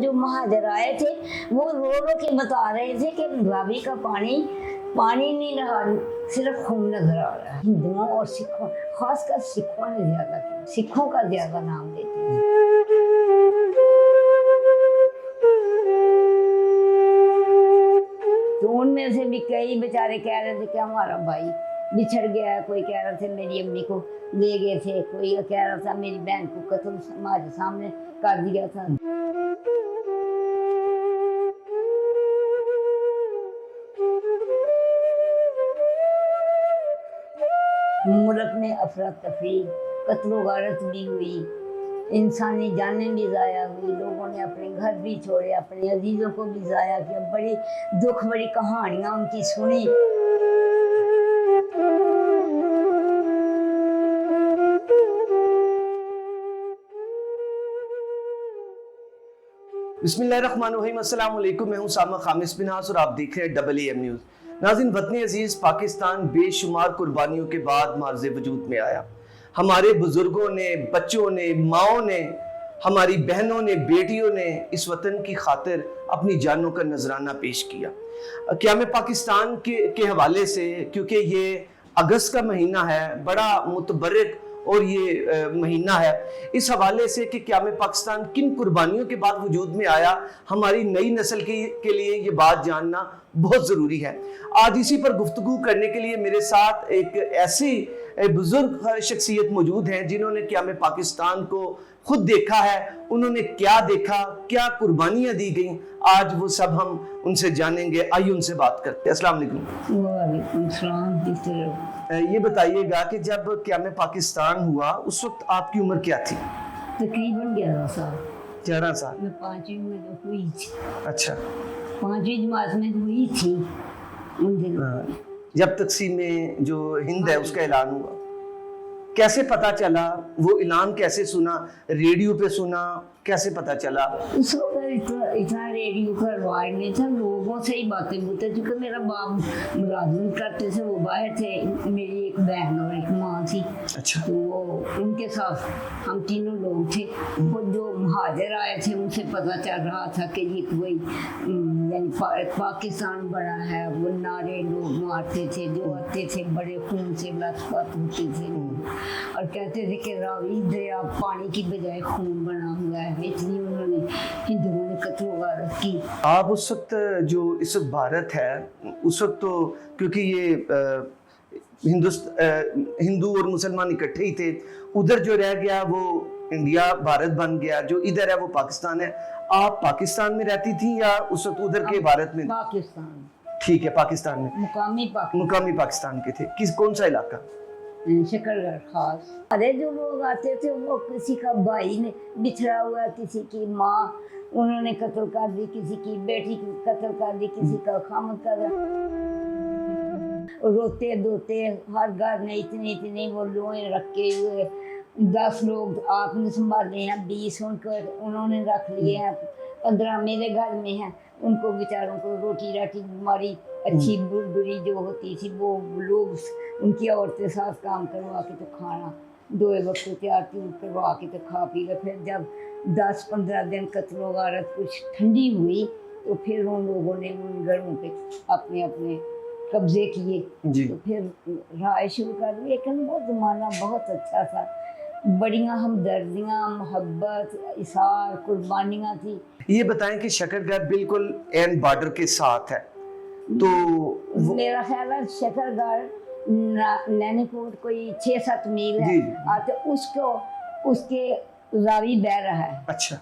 जो महाजर आए थे वो रो रो के बता रहे थे कि रावी का पानी नहीं रहा, सिर्फ खून नजर आ रहा है। हिंदुओं और सिखों, खासकर सिखों ने ज्यादा किया, सिखों का ज्यादा नाम देते हैं। तो उनमें से भी कई बेचारे कह रहे थे कि हमारा भाई बिछड़ गया है, कोई कह रहा था मेरी अम्मी को ले गए थे, कोई कह रहा था मेरी बहन को कत्ल समाज सामने कर दिया था। मुल्क में अफरा तफरी, कत्लो गारत भी हुई, इंसानी जानें भी ज़ाया हुई, लोगों ने अपने घर भी छोड़े, अपने अजीज़ों को भी ज़ाया किया, बड़ी दुख भरी कहानियाँ उनकी सुनी। बिस्मिल्लाहिर्रहमानिर्रहीम, अस्सलाम वालेकुम। मैं हूं सामा खामिस बिनास और आप देख रहे हैं AAM न्यूज़। नाज़रीन, वतन अजीज़ पाकिस्तान बेशुमार कुर्बानियों के बाद मार्ज़े वजूद में आया। हमारे बुजुर्गों ने, बच्चों ने, माओं ने, हमारी बहनों ने, बेटियों ने इस वतन की खातिर अपनी जानों का नजराना पेश किया। क़याम पाकिस्तान के हवाले से, क्योंकि ये अगस्त का महीना है, बड़ा मुतबर्रिक और ये महीना है, इस हवाले से कि क़याम पाकिस्तान किन कुर्बानियों के बाद वजूद में आया, हमारी नई नस्ल के लिए ये बात जानना बहुत ज़रूरी है। आज इसी पर गुफ्तगू करने के लिए मेरे साथ एक ऐसी बुजुर्ग शख्सियत मौजूद हैं जिन्होंने क़याम पाकिस्तान को खुद देखा है। उन्होंने क्या देखा, क्या कुर्बानियाँ दी गई, आज वो सब हम उनसे जानेंगे। आइए उनसे बात करते हैं। अस्सलाम वालेकुम। वालेकुम सलाम। ये बताइएगा कि जब क़याम पाकिस्तान हुआ उस वक्त आपकी उम्र क्या थी? तकरीबन 11 साल। 11 साल। मैं 5वीं में हुई थी। अच्छा, 5वीं जमात में हुई थी उन दिनों। जब तक़सीम में जो हिंद है उसका ऐलान हुआ, कैसे पता चला? वो ऐलान कैसे सुना? रेडियो पे सुना? कैसे पता चला? उस वक्त इतना रेडियो का रिवाज नहीं था, लोगों से ही बातें बोलते, क्योंकि मेरा बाप मुलाजिम करते थे, वो बाहर थे, मेरी एक बहन और एक माँ थी। अच्छा। तो वो उनके साथ हम तीनों लोग थे। वो जो महाजर आए थे उनसे पता चल रहा था कि ये कोई यानी पाकिस्तान बड़ा है। वो नारे लोग मारते थे, जो आते थे बड़े खून से लथपथ होते थे और कहते थे कि रावी दरिया पानी की बजाय खून बना हुआ है। इसलिए उन्होंने हिंदुओं ने कत्ल गारत की। आप उस वक्त जो इस वक्त भारत है, उस वक्त तो क्योंकि ये हिंदू और मुसलमान इकट्ठे ही थे, उधर जो रह गया वो इंडिया भारत बन गया, जो इधर है वो पाकिस्तान है। आप पाकिस्तान में रहती थी या उस वक्त उधर के भारत में? पाकिस्तान। ठीक है, पाकिस्तान में। मुकामी पाकिस्तान के थे। कौन सा इलाका? शकरगढ़ खास। अरे जो लोग आते थे वो किसी का भाई ने बिछड़ा हुआ, किसी की माँ उन्होंने कत्ल कर दी, किसी की बेटी की कत्ल कर दी, किसी का खामद कर, रोते धोते हर घर में इतनी वो लोहे रखे हुए। 10 लोग आपने संभाले हैं, 20 उनको उन्होंने रख लिए हैं, 15 मेरे घर में हैं। उनको बेचारों को रोटी राटी हमारी अच्छी बुरी जो होती थी वो लोग उनकी औरतें साथ काम करवा के तो खाना 2 वक्त तैयार करवा के तो खा पी गए। फिर जब 10-15 दिन कत्लो गारत कुछ ठंडी हुई तो फिर उन लोगों ने उन घरों पे अपने अपने कब्जे किए, तो फिर राय शुरू कर दी। लेकिन वो ज़माना बहुत अच्छा था, बड़ियाँ हमदर्दियाँ, मोहब्बत, इसार, कुर्बानियाँ थी। ये बताएं कि शकरगढ़ बिल्कुल एन बॉर्डर के साथ है, तो मेरा ख्याल है शकरगढ़ नैनीकोट कोई 6-7 मील है। तो उसके रावी बह रहा है। अच्छा।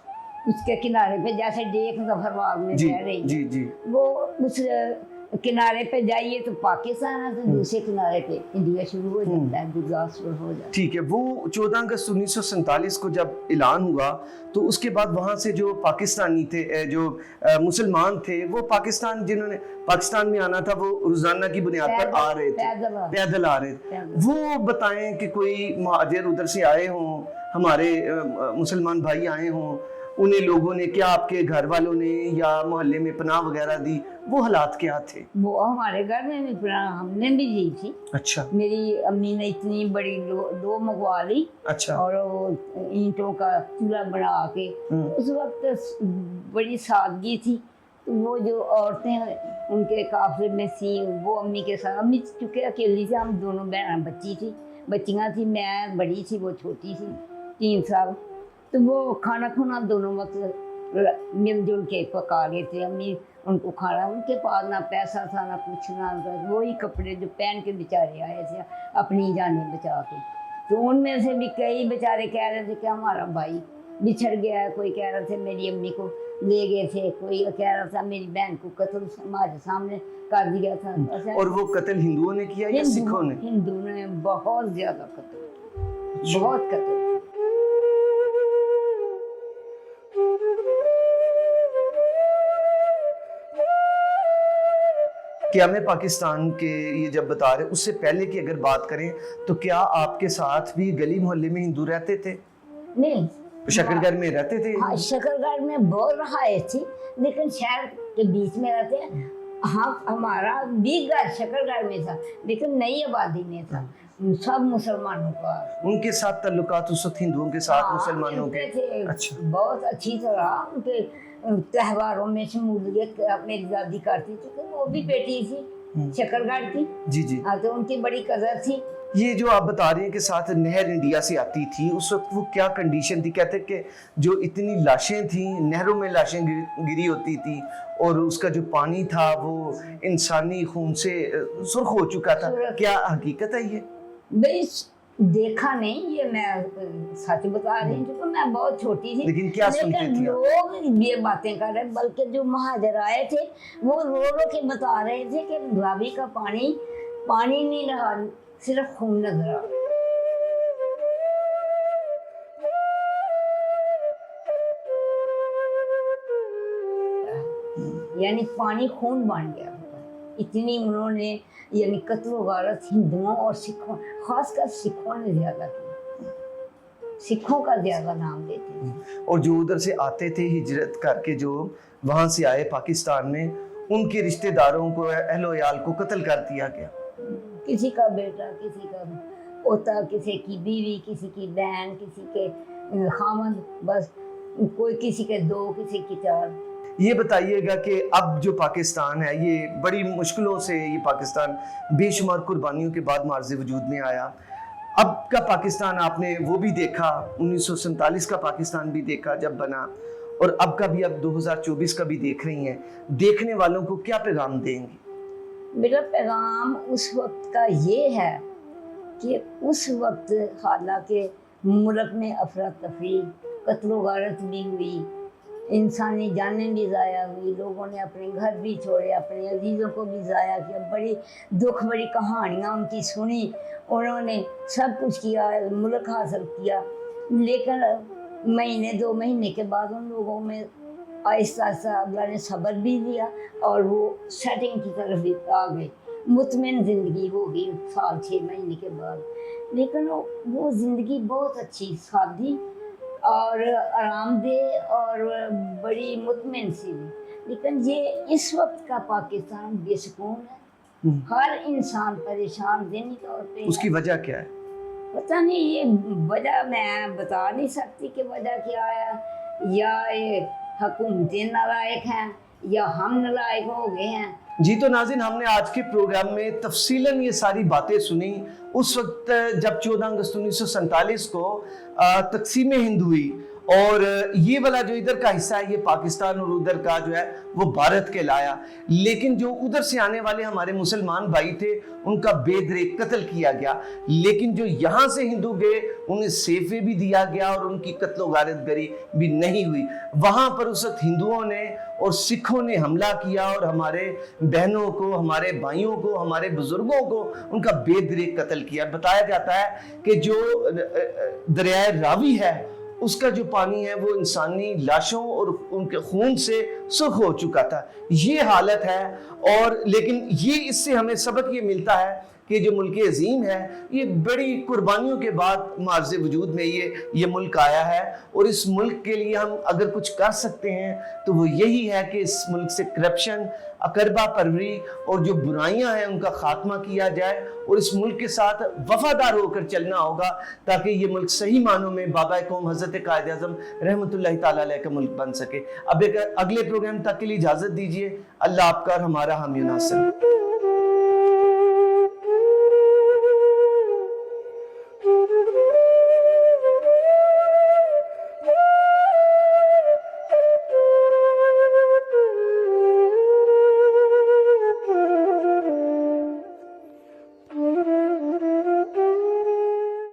उसके किनारे पे जैसे डेक जफरबाग में बह रही जी, जी। वो उस किनारे पे जाइए तो पाकिस्तान है, तो दूसरे किनारे पे इंडिया शुरू हो जाता है, गुरदासपुर हो जाता है। ठीक है। वो 14 अगस्त 1947 को जब ऐलान हुआ तो उसके बाद वहाँ से जो पाकिस्तानी थे, जो मुसलमान थे, वो पाकिस्तान जिन्होंने पाकिस्तान में आना था वो रोजाना की बुनियाद पर आ रहे थे, पैदल आ रहे थे। वो बताएं कि कोई महाजिर उधर से आए हों, हमारे मुसलमान भाई आए हों, उन्हें लोगों ने क्या, आपके घर वालों ने या मोहल्ले में पनाह वगैरह दी, वो हालात क्या थे? वो हमारे घर में भी हमने भी दी थी। अच्छा। मेरी अम्मी ने इतनी बड़ी दो मंगवा ली। अच्छा। और वो ईंटों का चूल्हा बना के, उस वक्त बड़ी सादगी थी। तो वो जो औरतें उनके काफिले में थी, वो अम्मी के साथ, अम्मी चूँकि अकेली थी, हम दोनों बहन बच्चियाँ थी, मैं बड़ी थी, वो छोटी थी 3 साल। तो वो खाना खुना दोनों वक्त मिलजुल के पका लेते। अम्मी उनको खाना, उनके पास ना पैसा था ना कुछ, ना वही कपड़े जो पहन के बेचारे आए थे अपनी जानें बचा के। तो उनमें से भी कई बेचारे कह रहे थे कि हमारा भाई बिछड़ गया है, कोई कह रहे थे मेरी अम्मी को ले गए थे, कोई कह रहा था मेरी बहन को कत्ल हमारे सामने कर दिया था। और वो कत्ल हिंदुओं ने किया या सिखों ने? हिंदुओं ने बहुत ज्यादा कत्ल, बहुत कत्ल। क्या मैं पाकिस्तान के ये जब बता रहे, उससे पहले की अगर बात करें तो क्या आपके साथ भी गली मोहल्ले में हिंदू रहते थे? नहीं, शकरगढ़ में रहते थे? हाँ, शकरगढ़ में बहुत रहायत थी, लेकिन शहर के बीच में रहते हैं। हाँ, हमारा भी घर शकरगढ़ में था, लेकिन नई आबादी में था, सब मुसलमानों का। उनके साथ ताल्लुकात उस वक्त हिंदुओं के साथ, मुसलमानों के थे। अच्छा। बहुत अच्छी तरह उनके त्योहारों में शमूलियत मेरी दादी करती थी, तो वो भी बेटी थी शकरगढ़ की। जी जी। हाँ, तो उनकी बड़ी कदर थी। ये जो आप बता रहे हैं कि साथ नहर इंडिया से आती थी, उस वक्त वो क्या कंडीशन थी? कहते कि जो इतनी लाशें थी, नहरों में लाशें गिरी होती थी, और उसका जो पानी था वो इंसानी खून से सुर्ख हो चुका था। क्या हकीकत है ये? भाई देखा नहीं, ये मैं सच बता रही हूँ, क्योंकि मैं बहुत छोटी थी। लेकिन क्या सुनते थे लोग ये बातें कर रहे, बल्कि जो महाजर आए थे वो रो रो के बता रहे थे कि रावी का पानी नहीं रहा, सिर्फ खून नजर आ। यानी पानी खून बन गया। इतनी उन्होंने यानी कत्ल वारत हिंदुओं और सिखों, खासकर सिखों ने ज्यादा की, सिखों का ज्यादा नाम देते थे। और जो उधर से आते थे हिजरत करके, जो वहां से आए पाकिस्तान में, उनके रिश्तेदारों को, अहलो-याल को कत्ल कर दिया गया। किसी का बेटा, किसी का पोता, किसी की बीवी, किसी की बहन, किसी के खामद, बस कोई किसी के 2, किसी की 4। ये बताइएगा कि अब जो पाकिस्तान है, ये बड़ी मुश्किलों से ये पाकिस्तान बेशुमार कुर्बानियों के बाद मार्ज़े वजूद में आया। अब का पाकिस्तान आपने वो भी देखा, 1947 का पाकिस्तान भी देखा जब बना, और अब का भी, अब 2024 का भी देख रही हैं। देखने वालों को क्या पैगाम देंगी? मेरा पैगाम उस वक्त का ये है कि उस वक्त हालांकि मुल्क में अफरा तफरी, कत्ल गारत भी हुई, इंसानी जानें भी ज़ाया हुई, लोगों ने अपने घर भी छोड़े, अपने अजीज़ों को भी ज़ाया किया, बड़ी दुख भरी कहानियाँ उनकी सुनी, उन्होंने सब कुछ किया, मुल्क हासिल किया। लेकिन महीने 2 महीने के बाद उन लोगों में आहिस्ता आहिस्ता अल्लाह ने सब्र भी दिया और वो सेटिंग की तरफ भी आ गए, मुतमिन ज़िंदगी हो गई 6 महीने के बाद। लेकिन वो ज़िंदगी बहुत अच्छी, सादी और आरामदेह और बड़ी मुतमिन सी थी। लेकिन ये इस वक्त का पाकिस्तान बेसुकून है, हर इंसान परेशान ज़हनी तौर पे। उसकी वजह क्या है? पता नहीं, ये वजह मैं बता नहीं सकती कि वजह क्या है, या ये हुकूमतें नालायक हैं या हम नालायक हो गए हैं। जी, तो नाज़रीन, हमने आज के प्रोग्राम में तफसीलन ये सारी बातें सुनी। उस वक्त जब 14 अगस्त 1947 को तकसीम हिंद हुई, और ये वाला जो इधर का हिस्सा है ये पाकिस्तान और उधर का जो है वो भारत कहलाया, लेकिन जो उधर से आने वाले हमारे मुसलमान भाई थे उनका बेदरेक कत्ल किया गया। लेकिन जो यहाँ से हिंदू गए उन्हें सेफे भी दिया गया और उनकी कत्लो गारतगरी भी नहीं हुई। वहाँ पर उस वक्त हिंदुओं ने और सिखों ने हमला किया और हमारे बहनों को, हमारे भाइयों को, हमारे बुजुर्गों को उनका बेदरेक कत्ल किया। बताया जाता है कि जो दरियाए रावी है उसका जो पानी है वो इंसानी लाशों और उनके खून से सुर्ख हो चुका था। ये हालत है। और लेकिन ये इससे हमें सबक ये मिलता है कि जो मुल्क अजीम है ये बड़ी कुर्बानियों के बाद मार्ज़ वजूद में ये मुल्क आया है, और इस मुल्क के लिए हम अगर कुछ कर सकते हैं तो वो यही है कि इस मुल्क से करप्शन, अकरबा परवरी और जो बुराइयां हैं उनका खात्मा किया जाए, और इस मुल्क के साथ वफादार होकर चलना होगा ताकि ये मुल्क सही मानों में बाबा कौम हज़रत कायद आज़म रहमतुल्लाहि तआला अलैह का मुल्क बन सके। अब एक अगले प्रोग्राम तक के लिए इजाज़त दीजिए। अल्लाह आपका और हमारा हामी नासिर।